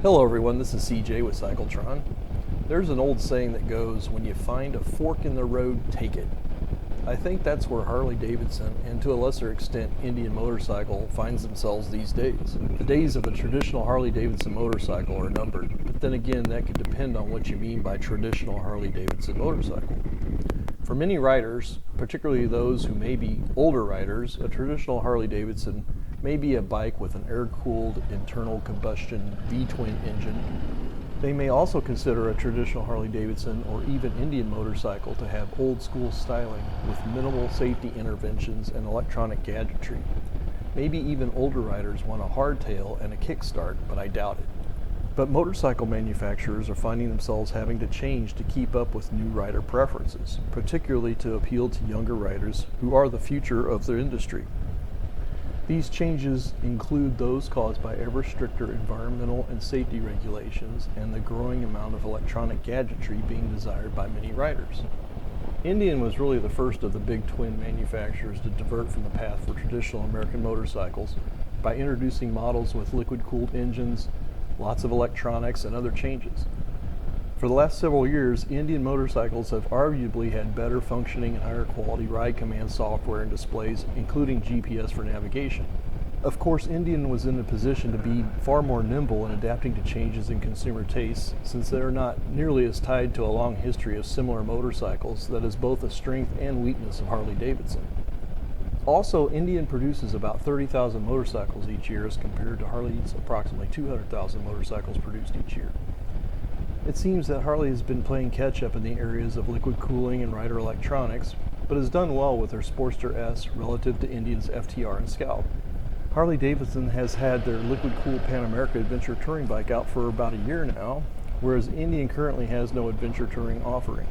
Hello everyone, this is CJ with Cycletron. There's an old saying that goes, when you find a fork in the road, take it. I think that's where Harley Davidson, and to a lesser extent Indian Motorcycle, finds themselves these days. The days of a traditional Harley Davidson motorcycle are numbered, but then again that could depend on what you mean by traditional Harley Davidson motorcycle. For many riders, particularly those who may be older riders, a traditional Harley Davidson may be a bike with an air-cooled internal combustion V-twin engine. They may also consider a traditional Harley Davidson or even Indian motorcycle to have old-school styling with minimal safety interventions and electronic gadgetry. Maybe even older riders want a hardtail and a kickstart, but I doubt it. But motorcycle manufacturers are finding themselves having to change to keep up with new rider preferences, particularly to appeal to younger riders who are the future of the industry. These changes include those caused by ever stricter environmental and safety regulations and the growing amount of electronic gadgetry being desired by many riders. Indian was really the first of the big twin manufacturers to divert from the path for traditional American motorcycles by introducing models with liquid-cooled engines, lots of electronics, and other changes. For the last several years, Indian motorcycles have arguably had better functioning and higher quality ride command software and displays, including GPS for navigation. Of course, Indian was in a position to be far more nimble in adapting to changes in consumer tastes, since they are not nearly as tied to a long history of similar motorcycles that is both a strength and weakness of Harley Davidson. Also, Indian produces about 30,000 motorcycles each year as compared to Harley's approximately 200,000 motorcycles produced each year. It seems that Harley has been playing catch-up in the areas of liquid cooling and rider electronics, but has done well with their Sportster S relative to Indian's FTR and Scout. Harley Davidson has had their liquid-cooled Pan America Adventure Touring bike out for about a year now, whereas Indian currently has no adventure touring offering.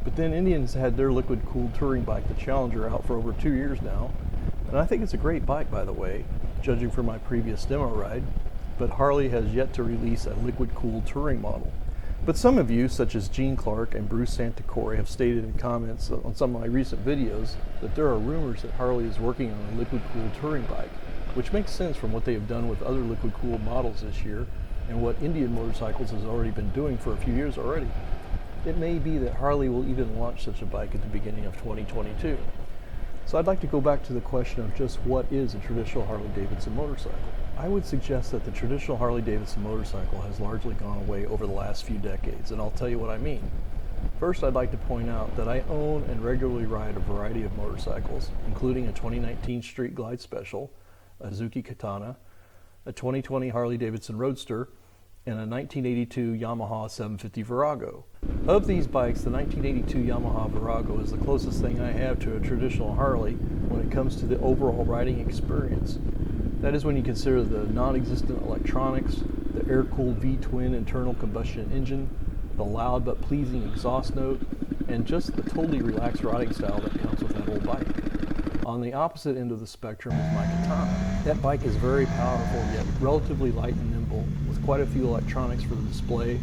But then Indian's had their liquid-cooled touring bike, the Challenger, out for over 2 years now, and I think it's a great bike, by the way, judging from my previous demo ride. But Harley has yet to release a liquid-cooled touring model. But some of you, such as Gene Clark and Bruce Santacore, have stated in comments on some of my recent videos that there are rumors that Harley is working on a liquid-cooled touring bike, which makes sense from what they have done with other liquid-cooled models this year and what Indian Motorcycles has already been doing for a few years already. It may be that Harley will even launch such a bike at the beginning of 2022. So I'd like to go back to the question of just what is a traditional Harley Davidson motorcycle. I would suggest that the traditional Harley Davidson motorcycle has largely gone away over the last few decades, and I'll tell you what I mean. First, I'd like to point out that I own and regularly ride a variety of motorcycles, including a 2019 Street Glide Special, a Suzuki Katana, a 2020 Harley Davidson Roadster, and a 1982 Yamaha 750 Virago. Of these bikes, the 1982 Yamaha Virago is the closest thing I have to a traditional Harley when it comes to the overall riding experience. That is when you consider the non-existent electronics, the air-cooled V-twin internal combustion engine, the loud but pleasing exhaust note, and just the totally relaxed riding style that comes with that old bike. On the opposite end of the spectrum is my Katana. That bike is very powerful yet relatively light and nimble, with quite a few electronics for the display,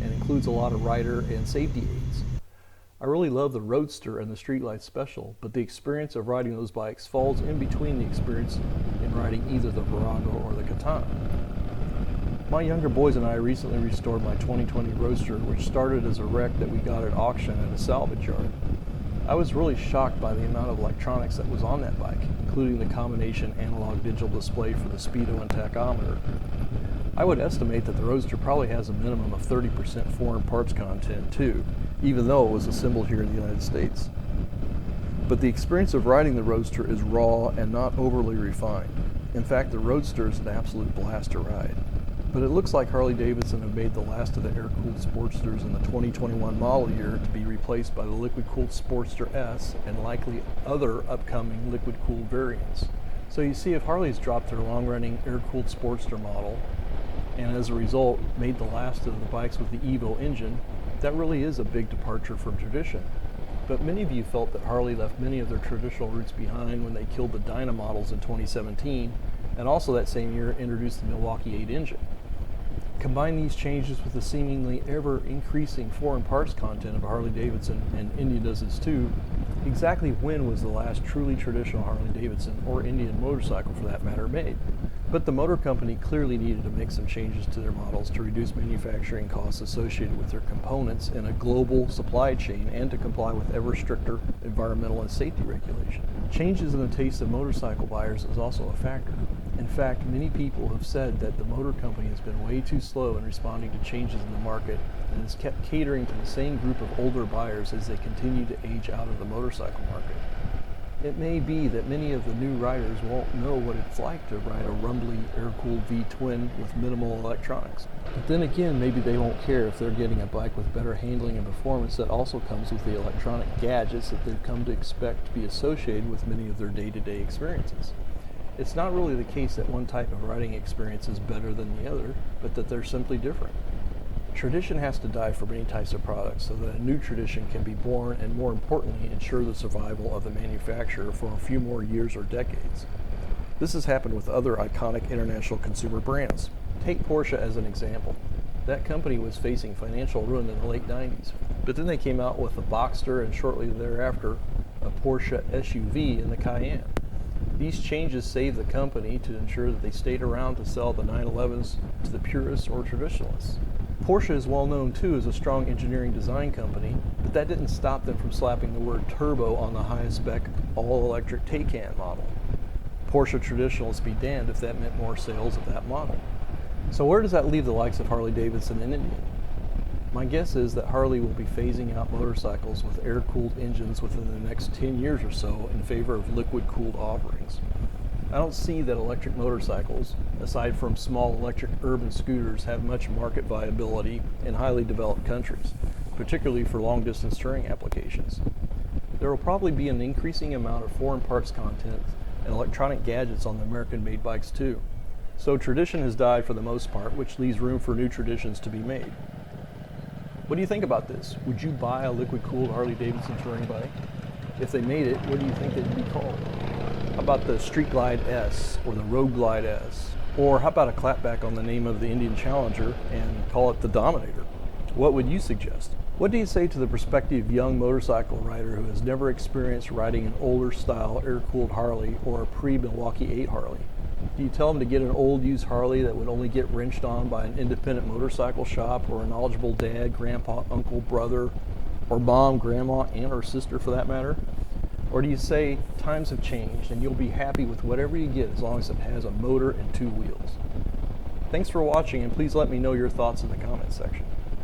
and includes a lot of rider and safety aids. I really love the Roadster and the Street Glide Special, but the experience of riding those bikes falls in between the experience in riding either the Virago or the Katana. My younger boys and I recently restored my 2020 Roadster, which started as a wreck that we got at auction at a salvage yard. I was really shocked by the amount of electronics that was on that bike, including the combination analog-digital display for the speedo and tachometer. I would estimate that the Roadster probably has a minimum of 30% foreign parts content too, even though it was assembled here in the United States. But the experience of riding the Roadster is raw and not overly refined. In fact, the Roadster is an absolute blast to ride. But it looks like Harley Davidson have made the last of the air-cooled Sportsters in the 2021 model year to be replaced by the liquid-cooled Sportster S and likely other upcoming liquid-cooled variants. So you see, if Harley's dropped their long-running air-cooled Sportster model and as a result made the last of the bikes with the Evo engine, that really is a big departure from tradition. But many of you felt that Harley left many of their traditional roots behind when they killed the Dyna models in 2017, and also that same year introduced the Milwaukee 8 engine. Combine these changes with the seemingly ever-increasing foreign parts content of Harley Davidson, and Indian does this too. Exactly when was the last truly traditional Harley Davidson, or Indian motorcycle for that matter, made? But the motor company clearly needed to make some changes to their models to reduce manufacturing costs associated with their components in a global supply chain and to comply with ever stricter environmental and safety regulation. Changes in the taste of motorcycle buyers is also a factor. In fact, many people have said that the motor company has been way too slow in responding to changes in the market and has kept catering to the same group of older buyers as they continue to age out of the motorcycle market. It may be that many of the new riders won't know what it's like to ride a rumbly, air-cooled V-twin with minimal electronics. But then again, maybe they won't care if they're getting a bike with better handling and performance that also comes with the electronic gadgets that they've come to expect to be associated with many of their day-to-day experiences. It's not really the case that one type of riding experience is better than the other, but that they're simply different. Tradition has to die for many types of products so that a new tradition can be born and, more importantly, ensure the survival of the manufacturer for a few more years or decades. This has happened with other iconic international consumer brands. Take Porsche as an example. That company was facing financial ruin in the late 90s, but then they came out with the Boxster and shortly thereafter a Porsche SUV in the Cayenne. These changes saved the company to ensure that they stayed around to sell the 911s to the purists or traditionalists. Porsche is well known too as a strong engineering design company, but that didn't stop them from slapping the word turbo on the highest spec all-electric Taycan model. Porsche traditionalists be damned if that meant more sales of that model. So where does that leave the likes of Harley Davidson and Indian? My guess is that Harley will be phasing out motorcycles with air-cooled engines within the next 10 years or so in favor of liquid-cooled offerings. I don't see that electric motorcycles, aside from small electric urban scooters, have much market viability in highly developed countries, particularly for long-distance touring applications. There will probably be an increasing amount of foreign parts content and electronic gadgets on the American-made bikes too. So tradition has died for the most part, which leaves room for new traditions to be made. What do you think about this? Would you buy a liquid-cooled Harley Davidson touring bike? If they made it, what do you think they'd be called? How about the Street Glide S or the Road Glide S? Or how about a clapback on the name of the Indian Challenger and call it the Dominator? What would you suggest? What do you say to the prospective young motorcycle rider who has never experienced riding an older style air-cooled Harley or a pre-Milwaukee 8 Harley? Do you tell them to get an old used Harley that would only get wrenched on by an independent motorcycle shop or a knowledgeable dad, grandpa, uncle, brother, or mom, grandma, aunt, or sister for that matter? Or do you say times have changed and you'll be happy with whatever you get as long as it has a motor and two wheels? Thanks for watching, and please let me know your thoughts in the comments section.